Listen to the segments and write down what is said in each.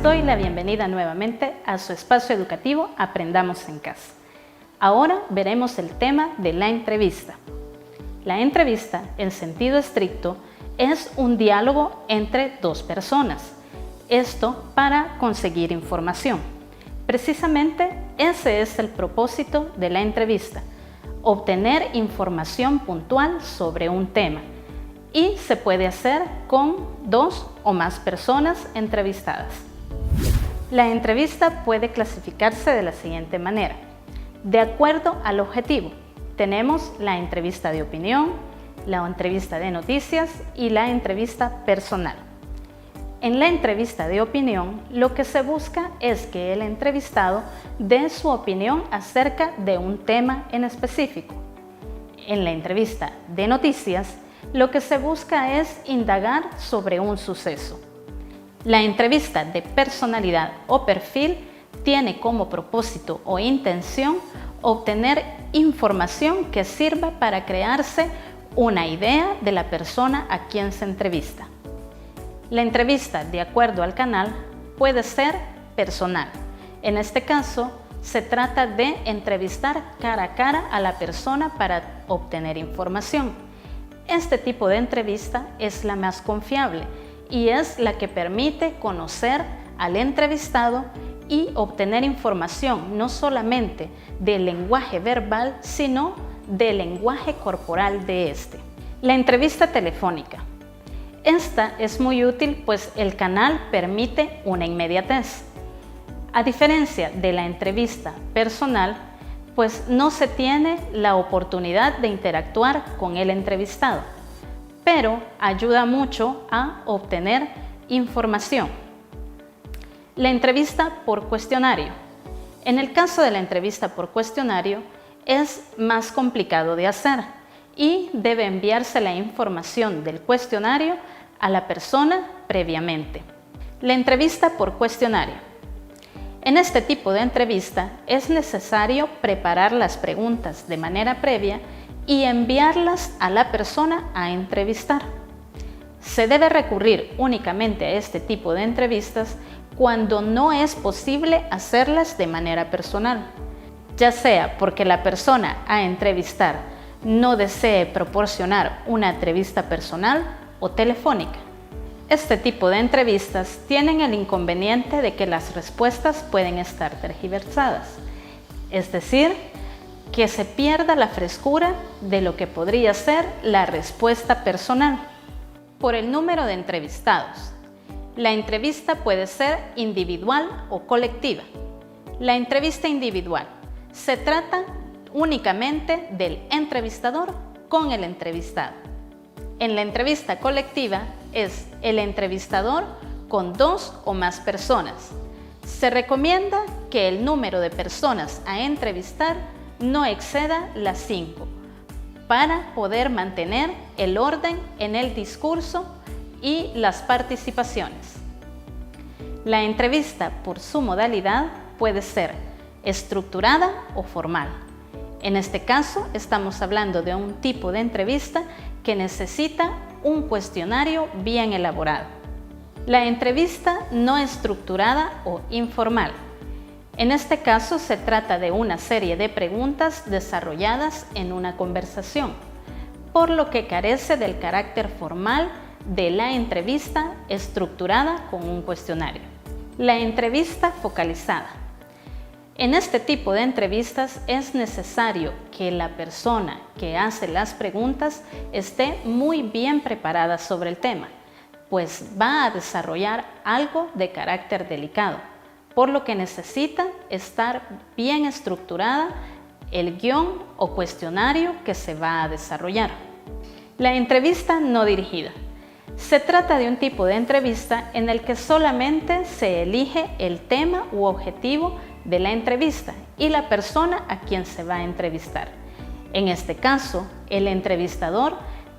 doy la bienvenida nuevamente a su espacio educativo Aprendamos en Casa. Ahora veremos el tema de la entrevista. La entrevista, en sentido estricto, es un diálogo entre dos personas. Esto para conseguir información. Precisamente ese es el propósito de la entrevista, obtener información puntual sobre un tema. Y se puede hacer con dos o más personas entrevistadas. La entrevista puede clasificarse de la siguiente manera. De acuerdo al objetivo, tenemos la entrevista de opinión, la entrevista de noticias y la entrevista personal. En la entrevista de opinión, lo que se busca es que el entrevistado dé su opinión acerca de un tema en específico. En la entrevista de noticias, lo que se busca es indagar sobre un suceso. La entrevista de personalidad o perfil tiene como propósito o intención obtener información que sirva para crearse una idea de la persona a quien se entrevista. La entrevista, de acuerdo al canal, puede ser personal. En este caso, se trata de entrevistar cara a cara a la persona para obtener información. Este tipo de entrevista es la más confiable y es la que permite conocer al entrevistado y obtener información no solamente del lenguaje verbal, sino del lenguaje corporal de este. La entrevista telefónica. Esta es muy útil pues el canal permite una inmediatez. A diferencia de la entrevista personal, pues no se tiene la oportunidad de interactuar con el entrevistado, pero ayuda mucho a obtener información. La entrevista por cuestionario. En el caso de la entrevista por cuestionario, es más complicado de hacer y debe enviarse la información del cuestionario a la persona previamente. La entrevista por cuestionario. En este tipo de entrevista es necesario preparar las preguntas de manera previa y enviarlas a la persona a entrevistar. Se debe recurrir únicamente a este tipo de entrevistas cuando no es posible hacerlas de manera personal, ya sea porque la persona a entrevistar no desee proporcionar una entrevista personal o telefónica. Este tipo de entrevistas tienen el inconveniente de que las respuestas pueden estar tergiversadas, es decir, que se pierda la frescura de lo que podría ser la respuesta personal. Por el número de entrevistados. La entrevista puede ser individual o colectiva. La entrevista individual se trata únicamente del entrevistador con el entrevistado. En la entrevista colectiva es el entrevistador con dos o más personas. Se recomienda que el número de personas a entrevistar no exceda las 5 para poder mantener el orden en el discurso y las participaciones. La entrevista por su modalidad puede ser estructurada o formal. En este caso estamos hablando de un tipo de entrevista que necesita un cuestionario bien elaborado. La entrevista no estructurada o informal. En este caso se trata de una serie de preguntas desarrolladas en una conversación, por lo que carece del carácter formal de la entrevista estructurada con un cuestionario. La entrevista focalizada. En este tipo de entrevistas es necesario que la persona que hace las preguntas esté muy bien preparada sobre el tema, pues va a desarrollar algo de carácter delicado, por lo que necesita estar bien estructurada el guión o cuestionario que se va a desarrollar. La entrevista no dirigida. Se trata de un tipo de entrevista en el que solamente se elige el tema u objetivo de la entrevista y la persona a quien se va a entrevistar. En este caso, el entrevistador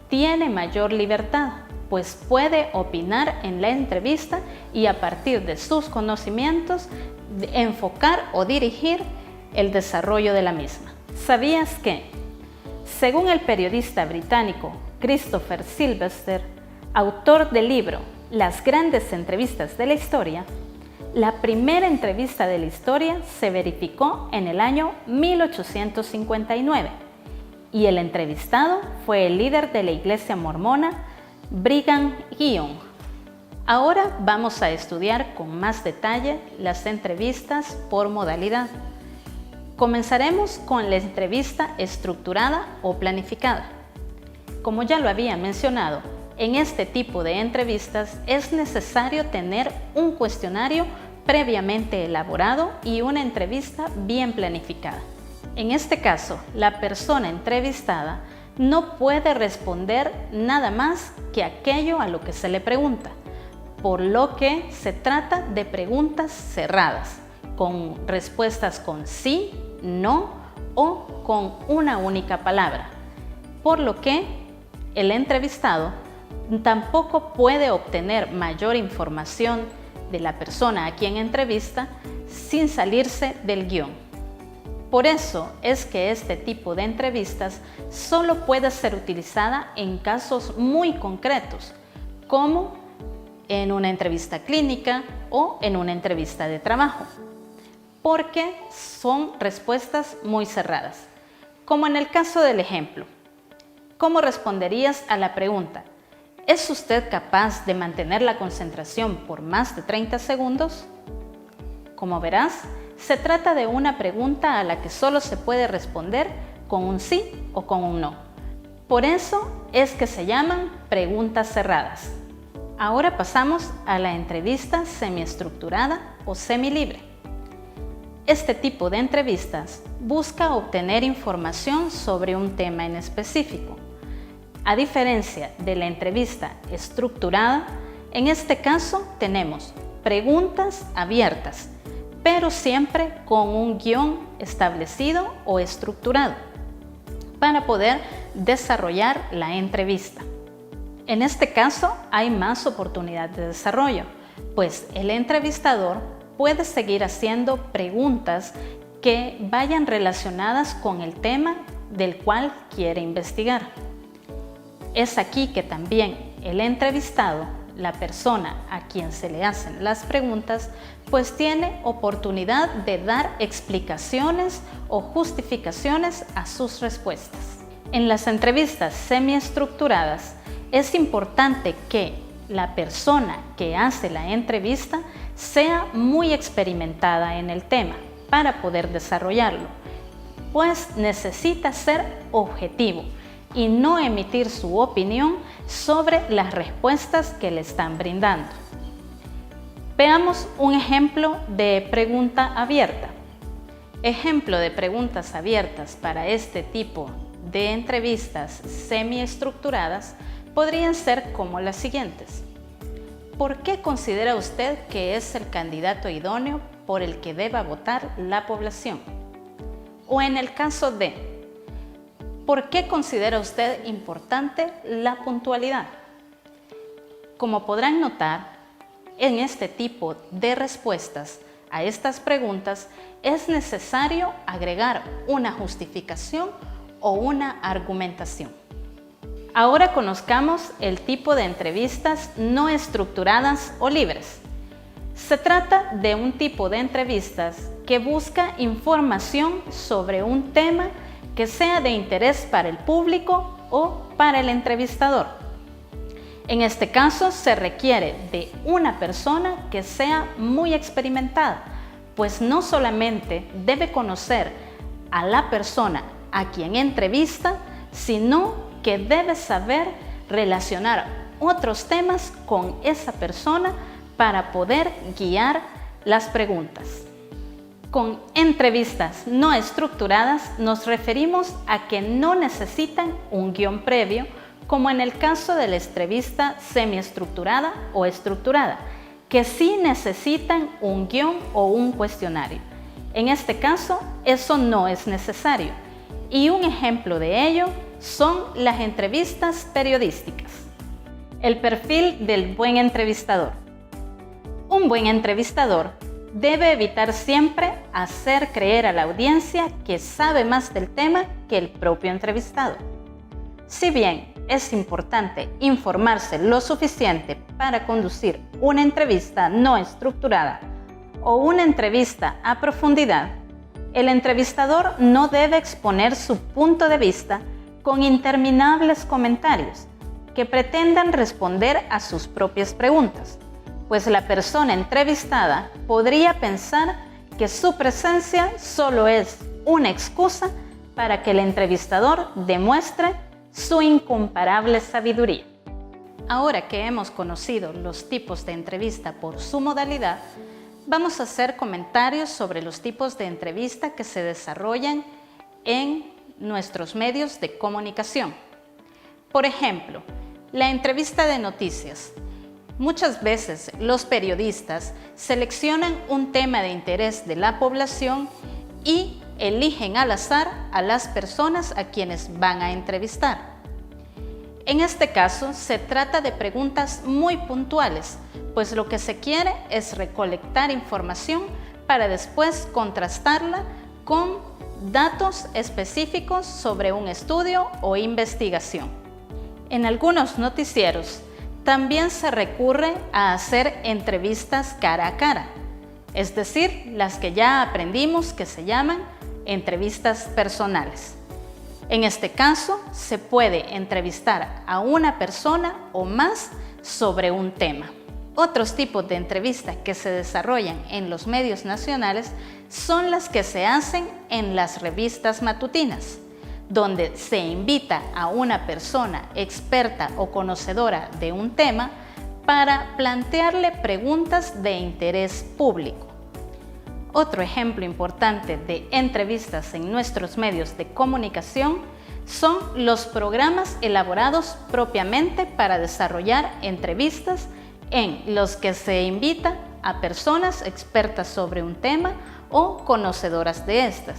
tiene mayor libertad, pues puede opinar en la entrevista y a partir de sus conocimientos enfocar o dirigir el desarrollo de la misma. ¿Sabías que, según el periodista británico Christopher Sylvester, autor del libro Las grandes entrevistas de la historia, La primera entrevista de la historia se verificó en el año 1859 y el entrevistado fue el líder de la iglesia mormona, Brigham Young. Ahora vamos a estudiar con más detalle las entrevistas por modalidad. Comenzaremos con la entrevista estructurada o planificada. Como ya lo había mencionado, en este tipo de entrevistas es necesario tener un cuestionario previamente elaborado y una entrevista bien planificada. En este caso, la persona entrevistada no puede responder nada más que aquello a lo que se le pregunta, por lo que se trata de preguntas cerradas, con respuestas con sí, no o con una única palabra, por lo que el entrevistado tampoco puede obtener mayor información de la persona a quien entrevista sin salirse del guión. Por eso es que este tipo de entrevistas solo puede ser utilizada en casos muy concretos, como en una entrevista clínica o en una entrevista de trabajo, porque son respuestas muy cerradas. Como en el caso del ejemplo, ¿cómo responderías a la pregunta? ¿Es usted capaz de mantener la concentración por más de 30 segundos? Como verás, se trata de una pregunta a la que solo se puede responder con un sí o con un no. Por eso es que se llaman preguntas cerradas. Ahora pasamos a la entrevista semiestructurada o semilibre. Este tipo de entrevistas busca obtener información sobre un tema en específico. A diferencia de la entrevista estructurada, en este caso tenemos preguntas abiertas, pero siempre con un guión establecido o estructurado para poder desarrollar la entrevista. En este caso hay más oportunidad de desarrollo, pues el entrevistador puede seguir haciendo preguntas que vayan relacionadas con el tema del cual quiere investigar. Es aquí que también el entrevistado, la persona a quien se le hacen las preguntas, pues tiene oportunidad de dar explicaciones o justificaciones a sus respuestas. En las entrevistas semiestructuradas es importante que la persona que hace la entrevista sea muy experimentada en el tema para poder desarrollarlo, pues necesita ser objetivo y no emitir su opinión sobre las respuestas que le están brindando. Veamos un ejemplo de pregunta abierta. Ejemplo de preguntas abiertas para este tipo de entrevistas semiestructuradas podrían ser como las siguientes. ¿Por qué considera usted que es el candidato idóneo por el que deba votar la población? O en el caso de ¿por qué considera usted importante la puntualidad? Como podrán notar, en este tipo de respuestas a estas preguntas es necesario agregar una justificación o una argumentación. Ahora conozcamos el tipo de entrevistas no estructuradas o libres. Se trata de un tipo de entrevistas que busca información sobre un tema que sea de interés para el público o para el entrevistador. En este caso se requiere de una persona que sea muy experimentada, pues no solamente debe conocer a la persona a quien entrevista, sino que debe saber relacionar otros temas con esa persona para poder guiar las preguntas. Con entrevistas no estructuradas nos referimos a que no necesitan un guión previo, como en el caso de la entrevista semiestructurada o estructurada, que sí necesitan un guión o un cuestionario. En este caso, eso no es necesario. Y un ejemplo de ello son las entrevistas periodísticas. El perfil del buen entrevistador. Un buen entrevistador debe evitar siempre hacer creer a la audiencia que sabe más del tema que el propio entrevistado. Si bien es importante informarse lo suficiente para conducir una entrevista no estructurada o una entrevista a profundidad, el entrevistador no debe exponer su punto de vista con interminables comentarios que pretendan responder a sus propias preguntas, pues la persona entrevistada podría pensar que su presencia solo es una excusa para que el entrevistador demuestre su incomparable sabiduría. Ahora que hemos conocido los tipos de entrevista por su modalidad, vamos a hacer comentarios sobre los tipos de entrevista que se desarrollan en nuestros medios de comunicación. Por ejemplo, la entrevista de noticias. Muchas veces los periodistas seleccionan un tema de interés de la población y eligen al azar a las personas a quienes van a entrevistar. En este caso, se trata de preguntas muy puntuales, pues lo que se quiere es recolectar información para después contrastarla con datos específicos sobre un estudio o investigación. En algunos noticieros también se recurre a hacer entrevistas cara a cara, es decir, las que ya aprendimos que se llaman entrevistas personales. En este caso, se puede entrevistar a una persona o más sobre un tema. Otros tipos de entrevistas que se desarrollan en los medios nacionales son las que se hacen en las revistas matutinas, donde se invita a una persona experta o conocedora de un tema para plantearle preguntas de interés público. Otro ejemplo importante de entrevistas en nuestros medios de comunicación son los programas elaborados propiamente para desarrollar entrevistas en los que se invita a personas expertas sobre un tema o conocedoras de estas.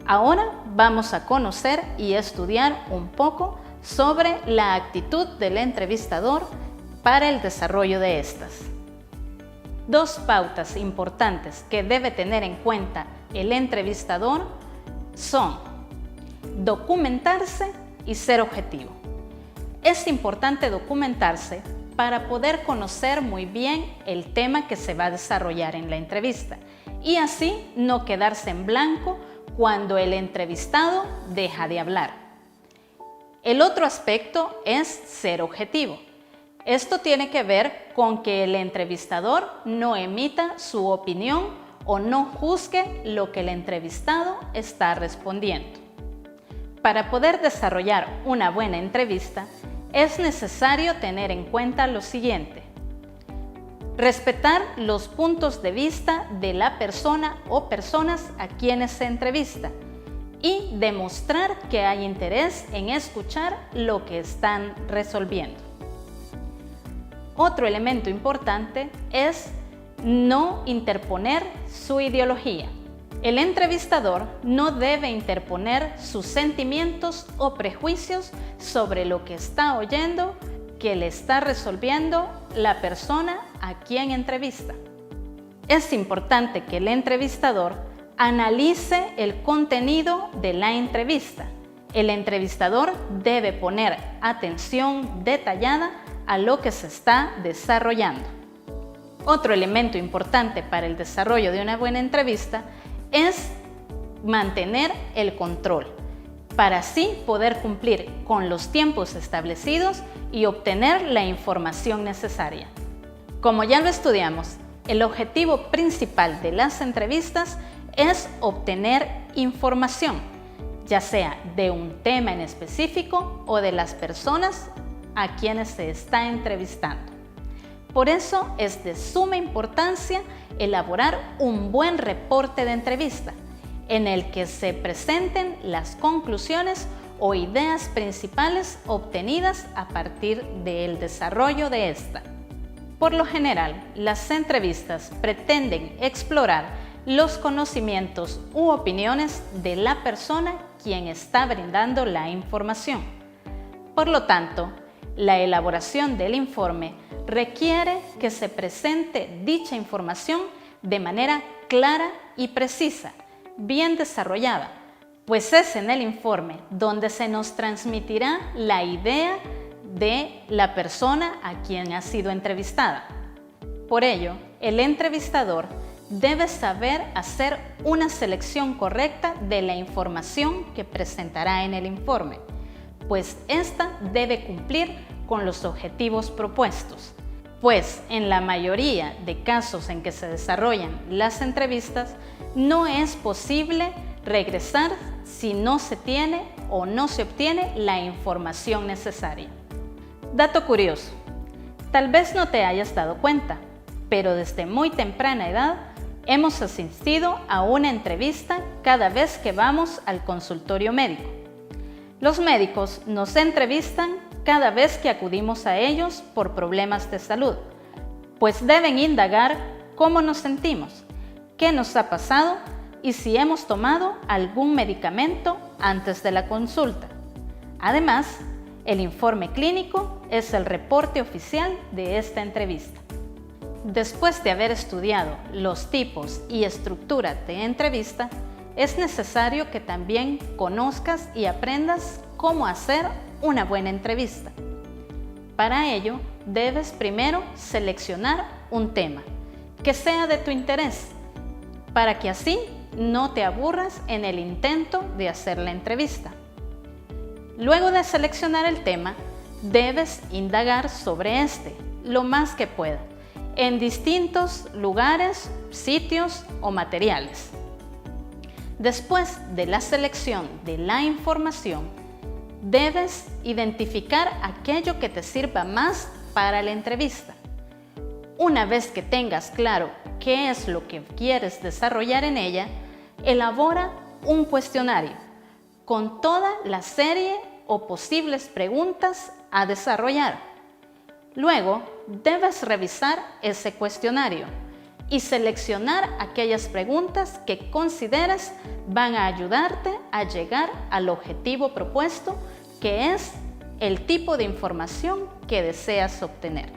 Ahora vamos a conocer y estudiar un poco sobre la actitud del entrevistador para el desarrollo de estas. Dos pautas importantes que debe tener en cuenta el entrevistador son documentarse y ser objetivo. Es importante documentarse para poder conocer muy bien el tema que se va a desarrollar en la entrevista y así no quedarse en blanco cuando el entrevistado deja de hablar. El otro aspecto es ser objetivo. Esto tiene que ver con que el entrevistador no emita su opinión o no juzgue lo que el entrevistado está respondiendo. Para poder desarrollar una buena entrevista, es necesario tener en cuenta lo siguiente: respetar los puntos de vista de la persona o personas a quienes se entrevista y demostrar que hay interés en escuchar lo que están resolviendo. Otro elemento importante es no interponer su ideología. El entrevistador no debe interponer sus sentimientos o prejuicios sobre lo que está oyendo que le está resolviendo la persona a quien entrevista. Es importante que el entrevistador analice el contenido de la entrevista. El entrevistador debe poner atención detallada a lo que se está desarrollando. Otro elemento importante para el desarrollo de una buena entrevista es mantener el control, para así poder cumplir con los tiempos establecidos y obtener la información necesaria. Como ya lo estudiamos, el objetivo principal de las entrevistas es obtener información, ya sea de un tema en específico o de las personas a quienes se está entrevistando. Por eso es de suma importancia elaborar un buen reporte de entrevista, en el que se presenten las conclusiones o ideas principales obtenidas a partir del desarrollo de esta. Por lo general, las entrevistas pretenden explorar los conocimientos u opiniones de la persona quien está brindando la información. Por lo tanto, la elaboración del informe requiere que se presente dicha información de manera clara y precisa, bien desarrollada, pues es en el informe donde se nos transmitirá la idea de la persona a quien ha sido entrevistada. Por ello, el entrevistador debe saber hacer una selección correcta de la información que presentará en el informe, pues ésta debe cumplir con los objetivos propuestos. Pues en la mayoría de casos en que se desarrollan las entrevistas, no es posible regresar si no se tiene o no se obtiene la información necesaria. Dato curioso, tal vez no te hayas dado cuenta, pero desde muy temprana edad hemos asistido a una entrevista cada vez que vamos al consultorio médico. Los médicos nos entrevistan cada vez que acudimos a ellos por problemas de salud, pues deben indagar cómo nos sentimos, qué nos ha pasado y si hemos tomado algún medicamento antes de la consulta. Además, el informe clínico es el reporte oficial de esta entrevista. Después de haber estudiado los tipos y estructura de entrevista, es necesario que también conozcas y aprendas cómo hacer una buena entrevista. Para ello, debes primero seleccionar un tema que sea de tu interés, para que así no te aburras en el intento de hacer la entrevista. Luego de seleccionar el tema, debes indagar sobre este lo más que puedas, en distintos lugares, sitios o materiales. Después de la selección de la información, debes identificar aquello que te sirva más para la entrevista. Una vez que tengas claro qué es lo que quieres desarrollar en ella, elabora un cuestionario con toda la serie o posibles preguntas a desarrollar. Luego, debes revisar ese cuestionario y seleccionar aquellas preguntas que consideres van a ayudarte a llegar al objetivo propuesto, que es el tipo de información que deseas obtener.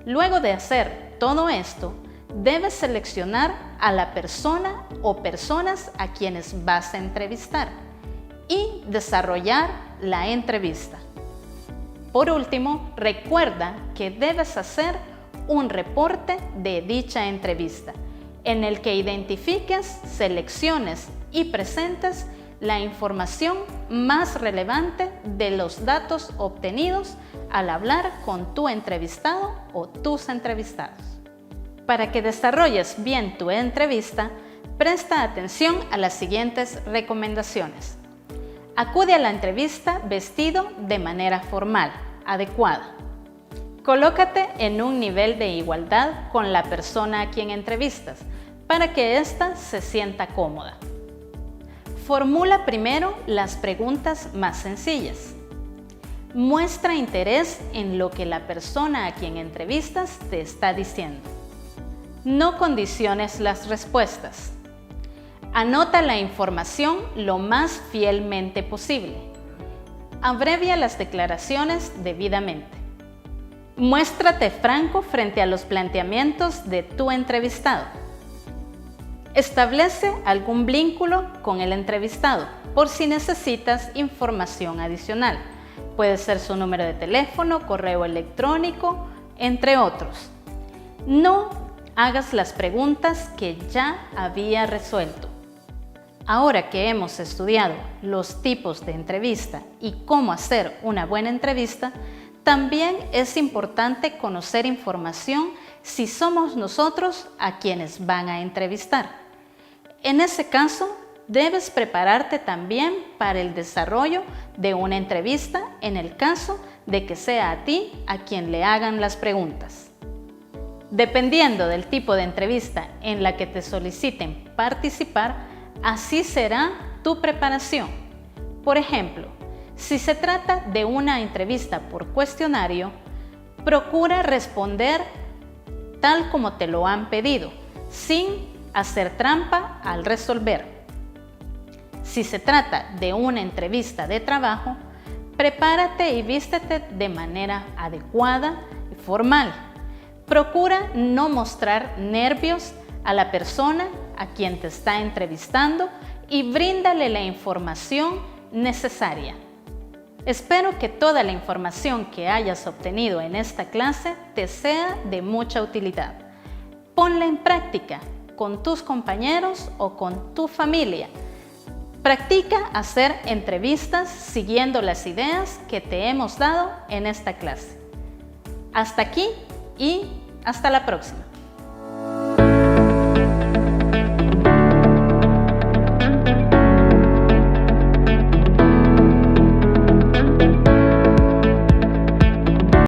Luego de hacer todo esto, debes seleccionar a la persona o personas a quienes vas a entrevistar y desarrollar la entrevista. Por último, recuerda que debes hacer un reporte de dicha entrevista, en el que identifiques, selecciones y presentes la información más relevante de los datos obtenidos al hablar con tu entrevistado o tus entrevistados. Para que desarrolles bien tu entrevista, presta atención a las siguientes recomendaciones. Acude a la entrevista vestido de manera formal, adecuada. Colócate en un nivel de igualdad con la persona a quien entrevistas, para que ésta se sienta cómoda. Formula primero las preguntas más sencillas. Muestra interés en lo que la persona a quien entrevistas te está diciendo. No condiciones las respuestas. Anota la información lo más fielmente posible. Abrevia las declaraciones debidamente. Muéstrate franco frente a los planteamientos de tu entrevistado. Establece algún vínculo con el entrevistado por si necesitas información adicional. Puede ser su número de teléfono, correo electrónico, entre otros. No hagas las preguntas que ya había resuelto. Ahora que hemos estudiado los tipos de entrevista y cómo hacer una buena entrevista, también es importante conocer información si somos nosotros a quienes van a entrevistar. En ese caso, debes prepararte también para el desarrollo de una entrevista en el caso de que sea a ti a quien le hagan las preguntas. Dependiendo del tipo de entrevista en la que te soliciten participar, así será tu preparación. Por ejemplo, si se trata de una entrevista por cuestionario, procura responder tal como te lo han pedido, sin hacer trampa al resolver. Si se trata de una entrevista de trabajo, prepárate y vístete de manera adecuada y formal. Procura no mostrar nervios a la persona a quien te está entrevistando y bríndale la información necesaria. Espero que toda la información que hayas obtenido en esta clase te sea de mucha utilidad. ponla en práctica con tus compañeros o con tu familia. Practica hacer entrevistas siguiendo las ideas que te hemos dado en esta clase. Hasta aquí y hasta la próxima.